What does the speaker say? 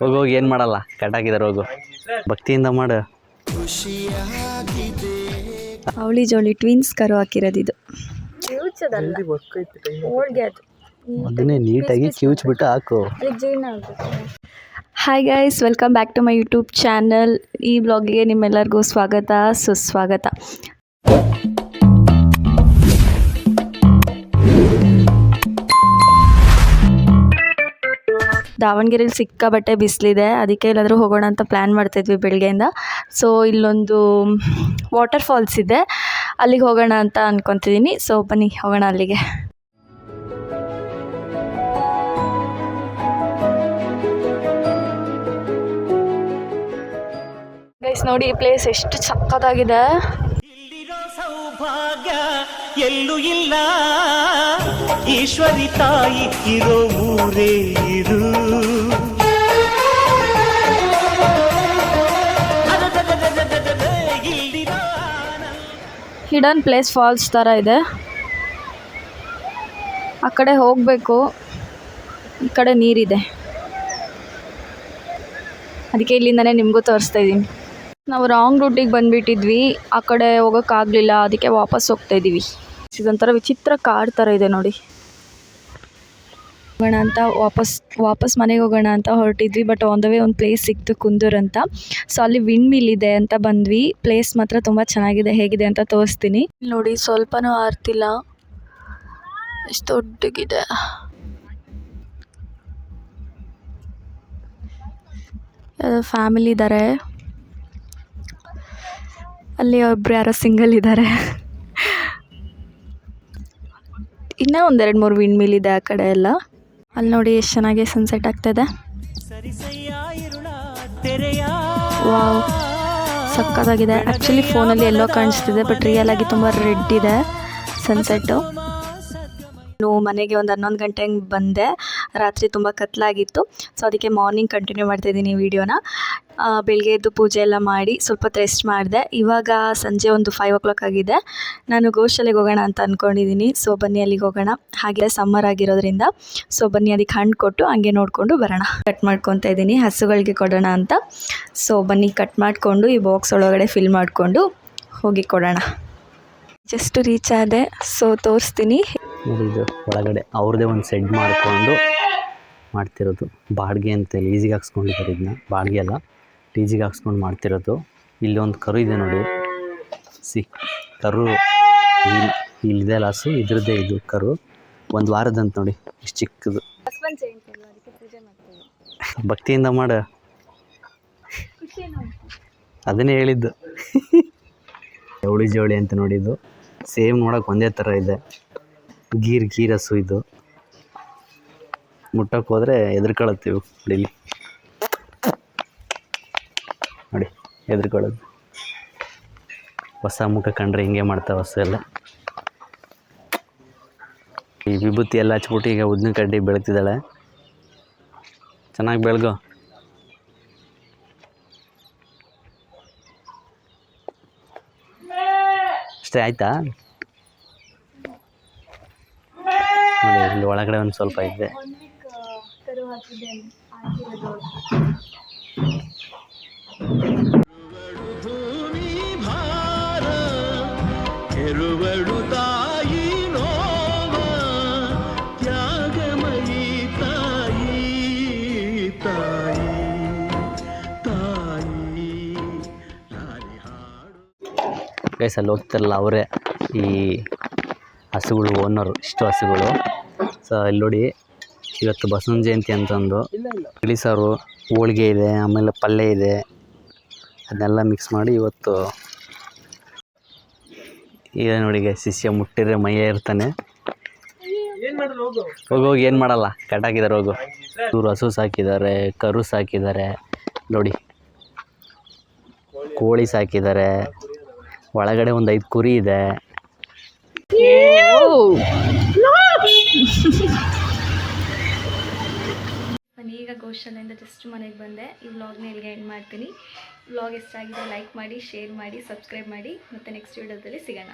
ಹೋಗೋಗಿ ಏನು ಮಾಡಲ್ಲ, ಕಟ್ಟಾಕಿದಾರೆ ಹೋಗು, ಭಕ್ತಿಯಿಂದ ಮಾಡು. ಅವಳಿ ಜೋಳಿ ಟ್ವಿನ್ಸ್ ಕರು ಹಾಕಿರೋದು ಅದನ್ನೇ ನೀಟಾಗಿ ಕಿವುಚ್ಬಿಟ್ಟು ಹಾಕು. Hi guys, welcome back to my YouTube channel. ಈ ಬ್ಲಾಗಿಗೆ ನಿಮ್ಮೆಲ್ಲರಿಗೂ ಸ್ವಾಗತ ಸುಸ್ವಾಗತ. ದಾವಣಗೆರೆಯಲ್ಲಿ ಸಿಕ್ಕಾಬಟ್ಟೆ ಬಿಸಿಲಿದೆ, ಅದಕ್ಕೆ ಎಲ್ಲಾದರೂ ಹೋಗೋಣ ಅಂತ ಪ್ಲ್ಯಾನ್ ಮಾಡ್ತಾಯಿದ್ವಿ ಬೆಳಗ್ಗೆಯಿಂದ. ಸೊ ಇಲ್ಲೊಂದು ವಾಟರ್ ಫಾಲ್ಸ್ ಇದೆ, ಅಲ್ಲಿಗೆ ಹೋಗೋಣ ಅಂತ ಅಂದ್ಕೊತಿದ್ದೀನಿ. ಸೊ ಬನ್ನಿ ಹೋಗೋಣ ಅಲ್ಲಿಗೆ. ಗೈಸ್ ನೋಡಿ, ಈ ಪ್ಲೇಸ್ ಎಷ್ಟು ಸಕ್ಕತ್ತಾಗಿದೆ. ಸೌಭಾಗ್ಯ ಎಲ್ಲೂ ಇಲ್ಲ, ಈಶ್ವರಿ ತಾಯಿ ಇರೋ ಊರೇ ಇರು. ಹಿಡನ್ ಪ್ಲೇಸ್ ಫಾಲ್ಸ್ ಥರ ಇದೆ. ಆ ಕಡೆ ಹೋಗಬೇಕು, ಈ ಕಡೆ ನೀರಿದೆ, ಅದಕ್ಕೆ ಇಲ್ಲಿಂದನೇ ನಿಮಗೂ ತೋರಿಸ್ತಾ ಇದ್ದೀನಿ. ನಾವು ರಾಂಗ್ ರೂಟಿಗೆ ಬಂದುಬಿಟ್ಟಿದ್ವಿ, ಆ ಕಡೆ ಹೋಗೋಕ್ಕಾಗಲಿಲ್ಲ, ಅದಕ್ಕೆ ವಾಪಸ್ ಹೋಗ್ತಾಯಿದ್ದೀವಿ. ಇದೊಂಥರ ವಿಚಿತ್ರ ಕಾಡು ಥರ ಇದೆ ನೋಡಿ. ಹೋಗೋಣ ಅಂತ ವಾಪಸ್ ಮನೆಗೆ ಹೋಗೋಣ ಅಂತ ಹೊರಟಿದ್ವಿ. ಬಟ್ ಆನ್ ದ ವೇ ಒಂದು ಪ್ಲೇಸ್ ಸಿಕ್ತು, ಕುಂದೂರ್ ಅಂತ. ಸೊ ಅಲ್ಲಿ ವಿಂಡ್ ಮಿಲ್ ಇದೆ ಅಂತ ಬಂದ್ವಿ. ಪ್ಲೇಸ್ ಮಾತ್ರ ತುಂಬ ಚೆನ್ನಾಗಿದೆ, ಹೇಗಿದೆ ಅಂತ ತೋರಿಸ್ತೀನಿ ನೋಡಿ. ಸ್ವಲ್ಪನೂ ಆರ್ತಿಲ್ಲ, ಎಷ್ಟು ದೊಡ್ಡಗಿದೆ. ಫ್ಯಾಮಿಲಿ ಇದ್ದಾರೆ, ಅಲ್ಲಿ ಒಬ್ರು ಯಾರೋ ಸಿಂಗಲ್ ಇದ್ದಾರೆ. ಇನ್ನೂ ಒಂದೆರಡು ಮೂರು ವಿಂಡ್ ಮಿಲ್ ಇದೆ ಆ ಕಡೆ ಎಲ್ಲ. ಅಲ್ಲಿ ನೋಡಿ ಎಷ್ಟು ಚೆನ್ನಾಗಿ ಸನ್ಸೆಟ್ ಆಗ್ತಾಯಿದೆ. ವಾವ್, ಸಕ್ಕತ್ತಾಗಿದೆ. ಆ್ಯಕ್ಚುಲಿ ಫೋನಲ್ಲಿ ಎಲ್ಲೋ ಕಾಣಿಸ್ತಿದೆ, ಬಟ್ ರಿಯಲ್ ಆಗಿ ತುಂಬ ರೆಡ್ ಇದೆ ಸನ್ಸೆಟ್ಟು. ನಾನು ಮನೆಗೆ ಒಂದು 11 ಗಂಟೆ ಹಂಗೆ ಬಂದೆ. ರಾತ್ರಿ ತುಂಬ ಕತ್ಲಾಗಿತ್ತು, ಸೊ ಅದಕ್ಕೆ ಮಾರ್ನಿಂಗ್ ಕಂಟಿನ್ಯೂ ಮಾಡ್ತಾಯಿದ್ದೀನಿ ವೀಡಿಯೋನ. ಬೆಳಗ್ಗೆ ಎದ್ದು ಪೂಜೆ ಎಲ್ಲ ಮಾಡಿ ಸ್ವಲ್ಪ ಹೊತ್ತು ರೆಸ್ಟ್ ಮಾಡಿದೆ. ಇವಾಗ ಸಂಜೆ ಒಂದು 5 o'clock ಆಗಿದೆ. ನಾನು ಗೋಶಾಲೆಗೆ ಹೋಗೋಣ ಅಂತ ಅಂದ್ಕೊಂಡಿದ್ದೀನಿ. ಸೊ ಬನ್ನಿ ಅಲ್ಲಿಗೆ ಹೋಗೋಣ. ಹಾಗೆ ಸಮ್ಮರ್ ಆಗಿರೋದ್ರಿಂದ ಸೊ ಬನ್ನಿ ಅದಕ್ಕೆ ಹಣ್ಣು ಕೊಟ್ಟು ಹಂಗೆ ನೋಡಿಕೊಂಡು ಬರೋಣ. ಕಟ್ ಮಾಡ್ಕೊತಾ ಇದ್ದೀನಿ, ಹಸುಗಳಿಗೆ ಕೊಡೋಣ ಅಂತ. ಸೊ ಬನ್ನಿ ಕಟ್ ಮಾಡಿಕೊಂಡು ಈ ಬಾಕ್ಸ್ ಒಳಗಡೆ ಫಿಲ್ ಮಾಡಿಕೊಂಡು ಹೋಗಿ ಕೊಡೋಣ. ಜಸ್ಟ್ ರೀಚ್ ಆದೆ, ಸೊ ತೋರಿಸ್ತೀನಿ. ಇದು ಒಳಗಡೆ ಅವ್ರದ್ದೇ ಒಂದು ಸೆಡ್ ಮಾಡಿಕೊಂಡು ಮಾಡ್ತಿರೋದು. ಬಾಡಿಗೆ ಅಂತೇಳಿ ಈಸಿಗೆ ಹಾಕ್ಸ್ಕೊಂಡಿದ್ದಾರೆ, ಇದನ್ನ ಬಾಡಿಗೆ ಎಲ್ಲ ಟೀಜಿಗೆ ಹಾಕ್ಸ್ಕೊಂಡು ಮಾಡ್ತಿರೋದು. ಇಲ್ಲಿ ಒಂದು ಕರು ಇದೆ ನೋಡಿ, ಕರು ಇಲ್ಲಿದೆ ಲಾಸು, ಇದ್ರದ್ದೇ ಇದು ಕರು. ಒಂದು ವಾರದಂತ ನೋಡಿ, ಇಷ್ಟು ಚಿಕ್ಕದು. ಭಕ್ತಿಯಿಂದ ಮಾಡು, ಅದನ್ನೇ ಹೇಳಿದ್ದು. ಜವಳಿ ಜವಳಿ ಅಂತ ನೋಡಿದ್ದು, ಸೇಮ್ ನೋಡೋಕೆ ಒಂದೇ ಥರ ಇದೆ. ಗೀರ್ ಹಸು ಇದು. ಮುಟ್ಟಕ್ಕೆ ಹೋದರೆ ಎದ್ರುಕೊಳ್ಳುತ್ತೀವಿ ಇಲ್ಲಿ ನೋಡಿ, ಎದ್ರುಕೊಳ್ಳೋದು. ಹೊಸ ಮುಖ ಕಂಡ್ರೆ ಹಿಂಗೆ ಮಾಡ್ತಾವೆ ಹಸು ಎಲ್ಲ. ಈ ವಿಭೂತಿ ಎಲ್ಲ ಹಚ್ಬಿಟ್ಟು ಈಗ ಉದ್ದಿನ ಕಡ್ಡಿ ಬೆಳಗ್ತಿದ್ದಾಳೆ. ಚೆನ್ನಾಗಿ ಬೆಳಗು. ಅಷ್ಟೇ ಆಯಿತಾ? ನೋಡಿ ಇಲ್ಲಿ ಒಳಗಡೆ ಒಂದು ಸ್ವಲ್ಪ ಇದೆ. ಗೈಸ್ ಅಲ್ಲಿ ಹೋಗ್ತಾರಲ್ಲ ಅವರೇ ಈ ಹಸುಗಳು ಓನರು, ಇಷ್ಟು ಹಸುಗಳು. ಸೊ ಇಲ್ಲಿ ನೋಡಿ, ಇವತ್ತು ಬಸವನ ಜಯಂತಿ ಅಂತಂದು ತಿಳಿ ಸಾರು, ಹೋಳಿಗೆ ಇದೆ, ಆಮೇಲೆ ಪಲ್ಯ ಇದೆ, ಅದನ್ನೆಲ್ಲ ಮಿಕ್ಸ್ ಮಾಡಿ ಇವತ್ತು. ಈಗ ನೋಡಿ ಶಿಷ್ಯ ಮುಟ್ಟಿದ್ರೆ ಮೈಯೇ ಇರ್ತಾನೆ. ಹೋಗೋಗಿ ಏನು ಮಾಡಲ್ಲ, ಕಟ್ಟಾಕಿದ್ದಾರೆ ಹೋಗು. ಇವರು ಹಸು ಸಾಕಿದ್ದಾರೆ, ಕರು ಸಾಕಿದ್ದಾರೆ ನೋಡಿ, ಕೋಳಿ ಸಾಕಿದ್ದಾರೆ, ಒಳಗಡೆ ಒಂದು 5 ಕುರಿ ಇದೆ. ಈಗ ಗೋಶಾಲೆಯಿಂದ ಜಸ್ಟ್ ಮನೆಗೆ ಬಂದೆ. ಈ ವ್ಲಾಗ್ನ ಇಲ್ಲಿಗೆ ಎಂಡ್ ಮಾಡ್ತೀನಿ. ವ್ಲಾಗ್ ಇಷ್ಟ ಆಗಿದೆ ಲೈಕ್ ಮಾಡಿ, ಶೇರ್ ಮಾಡಿ, ಸಬ್ಸ್ಕ್ರೈಬ್ ಮಾಡಿ. ಮತ್ತು ನೆಕ್ಸ್ಟ್ ವಿಡಿಯೋದಲ್ಲಿ ಸಿಗೋಣ.